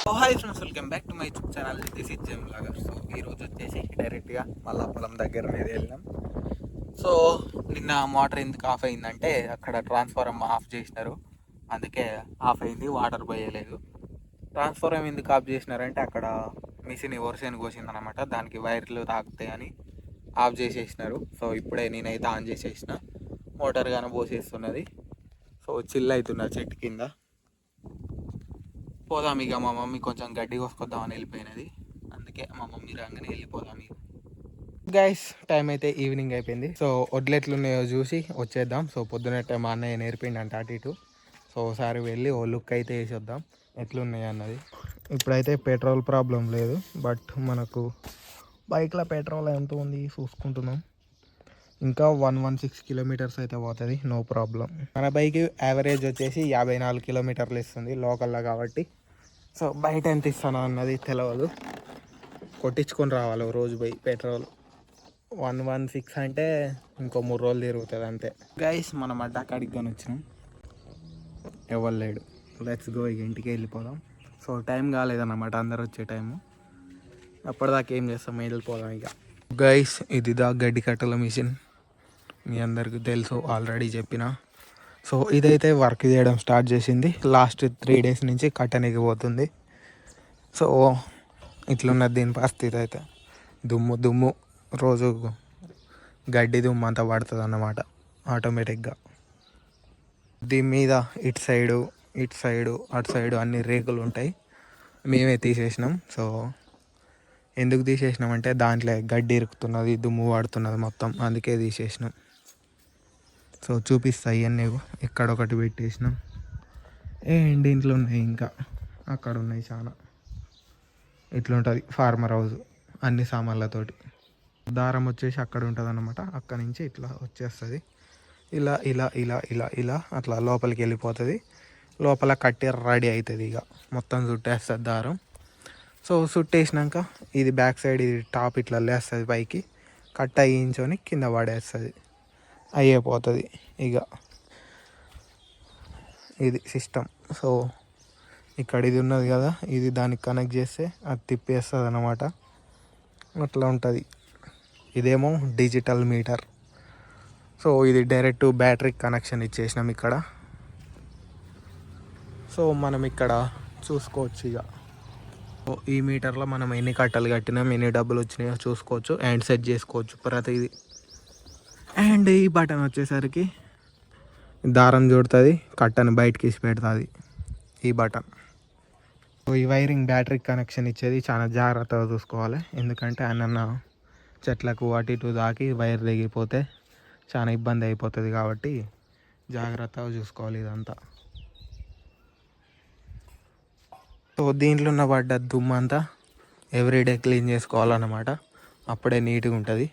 Hi friends, welcome back to my channel. This is gem లాగా. So ఈరోజు వచ్చేసి డైరెక్ట్గా మళ్ళా పొలం దగ్గర మీద వెళ్ళినాం. సో నిన్న మోటార్ ఎందుకు ఆఫ్ అయిందంటే అక్కడ ట్రాన్స్ఫారం ఆఫ్ చేసినారు, అందుకే ఆఫ్ అయింది. వాటర్ పోయలేదు. ట్రాన్స్ఫారం ఎందుకు ఆఫ్ చేసినారంటే అక్కడ మిషన్ ఓవర్సేన్ కోసిందనమాట, దానికి వైర్లు తాకుతాయని ఆఫ్ చేసేసినారు. సో ఇప్పుడే నేనైతే ఆన్ చేసేసిన, మోటార్ కానీ పోసేస్తున్నది. సో చిల్ అవుతున్నా చెట్టు కింద. పోదాం ఇక. మా మమ్మీ కొంచెం గడ్డి కోసుకొద్దామని వెళ్ళిపోయినది, అందుకే మా మమ్మీ రాగానే వెళ్ళిపోదాం ఇక. గైస్, టైం అయితే ఈవినింగ్ అయిపోయింది. సో వడ్లు ఎట్లున్నాయో చూసి వచ్చేద్దాం. సో పొద్దునట్టే మా అన్నయ్య నేర్పిండి అటు ఇటు. సో ఒకసారి వెళ్ళి ఓ లుక్ అయితే వేసి వద్దాం ఎట్లున్నాయి అన్నది. ఇప్పుడైతే పెట్రోల్ ప్రాబ్లం లేదు, బట్ మనకు బైక్లో పెట్రోల్ ఎంత ఉంది చూసుకుంటున్నాం. ఇంకా 116 కిలోమీటర్స్ అయితే పోతుంది, నో ప్రాబ్లం. మన బైక్ యావరేజ్ వచ్చేసి 54 కిలోమీటర్లు ఇస్తుంది లోకల్లో కాబట్టి. సో బయట ఎంత ఇస్తానో అన్నది తెలియదు, కొట్టించుకొని రావాలి రోజు పోయి పెట్రోల్. 116 అంటే ఇంకో 3 రోజులు తిరుగుతుంది అంతే. గైస్, మనం అడ్డాకాడికి కానీ వచ్చినాం, ఎవరు లేడు. లెట్స్ గో, ఇక ఇంటికి వెళ్ళిపోదాం. సో టైం కాలేదన్నమాట అందరు వచ్చే టైము, అప్పటిదాకా ఏం చేస్తాం, వెళ్ళిపోదాం ఇక. గైస్, ఇది గడ్డి కట్టల మిషన్, మీ అందరికీ తెలుసు, ఆల్రెడీ చెప్పిన. సో ఇదైతే వర్క్ చేయడం స్టార్ట్ చేసింది. లాస్ట్ 3 days నుంచి కట్టనికి పోతుంది. సో ఇట్లున్నది దీని పరిస్థితి అయితే. దుమ్ము దుమ్ము, రోజు గడ్డి దుమ్ము అంతా పడుతుంది అన్నమాట ఆటోమేటిక్గా. దీని మీద ఇటు సైడు అటు సైడు అన్ని రేకులు ఉంటాయి, మేమే తీసేసినాం. సో ఎందుకు తీసేసినాం అంటే దాంట్లో గడ్డి ఇరుకుతున్నది, దుమ్ము పడుతున్నది మొత్తం, అందుకే తీసేసినాం. సో చూపిస్తాయి ఇవన్నీ, ఎక్కడొకటి పెట్టేసినాం. దీంట్లో ఉన్నాయి, ఇంకా అక్కడ ఉన్నాయి చాలా. ఇట్లుంటుంది ఫార్మర్ హౌస్ అన్ని సామాన్లతోటి. దారం వచ్చేసి అక్కడ ఉంటుంది అన్నమాట, అక్కడ నుంచి ఇట్లా వచ్చేస్తుంది, ఇలా ఇలా ఇలా ఇలా ఇలా అట్లా లోపలికి వెళ్ళిపోతుంది. లోపల కట్టి రెడీ అవుతుంది, ఇక మొత్తం చుట్టేస్తుంది దారం. సో చుట్టేసినాక ఇది బ్యాక్ సైడ్, ఇది టాప్ ఇట్లా లేస్తుంది పైకి, కట్ట వేయించుకొని కింద పడేస్తుంది, అయిపోతుంది ఇక. ఇది సిస్టమ్. సో ఇక్కడ ఇది ఉన్నది కదా, ఇది దానికి కనెక్ట్ చేస్తే అది తిప్పేస్తుంది అన్నమాట, అట్లా ఉంటుంది. ఇదేమో డిజిటల్ మీటర్. సో ఇది డైరెక్ట్ బ్యాటరీ కనెక్షన్ ఇచ్చేసినాం ఇక్కడ. సో మనం ఇక్కడ చూసుకోవచ్చు ఇక. ఈ మీటర్లో మనం ఎన్ని కట్టలు కట్టినాం, ఎన్ని డబ్బులు వచ్చినాయో చూసుకోవచ్చు అండ్ సెట్ చేసుకోవచ్చు ప్రతిదీ. అండ్ ఈ బటన్ వచ్చేసరికి దారం చూడుతుంది, కట్టను బయటకి తీసి పెడుతుంది ఈ బటన్. ఈ వైరింగ్ బ్యాటరీ కనెక్షన్ ఇచ్చేది చాలా జాగ్రత్తగా చూసుకోవాలి, ఎందుకంటే అన్న చెట్లకు అటు ఇటు దాకి వైర్ తెగిపోతే చాలా ఇబ్బంది అయిపోతుంది, కాబట్టి జాగ్రత్తగా చూసుకోవాలి ఇదంతా. సో దీంట్లో ఉన్న పడ్డ దుమ్మంతా ఎవ్రీడే క్లీన్ చేసుకోవాలన్నమాట, అప్పుడే నీట్గా ఉంటుంది.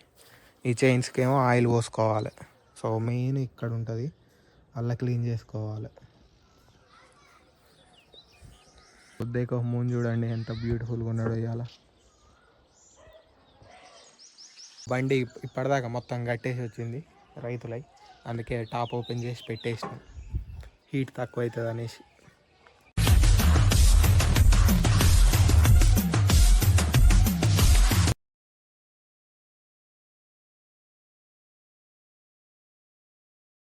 ఈ చైన్స్కి ఏమో ఆయిల్ పోసుకోవాలి. సో మెయిన్ ఇక్కడ ఉంటుంది, అలా క్లీన్ చేసుకోవాలి. ఉద్దేకో మూన్ చూడండి ఎంత బ్యూటిఫుల్గా ఉన్నాడో ఇవాళ. బండి ఇప్పటిదాకా మొత్తం కట్టేసి వచ్చింది రైతులై, అందుకే టాప్ ఓపెన్ చేసి పెట్టేసినాం, హీట్ తక్కువ అవుతుంది అనేసి.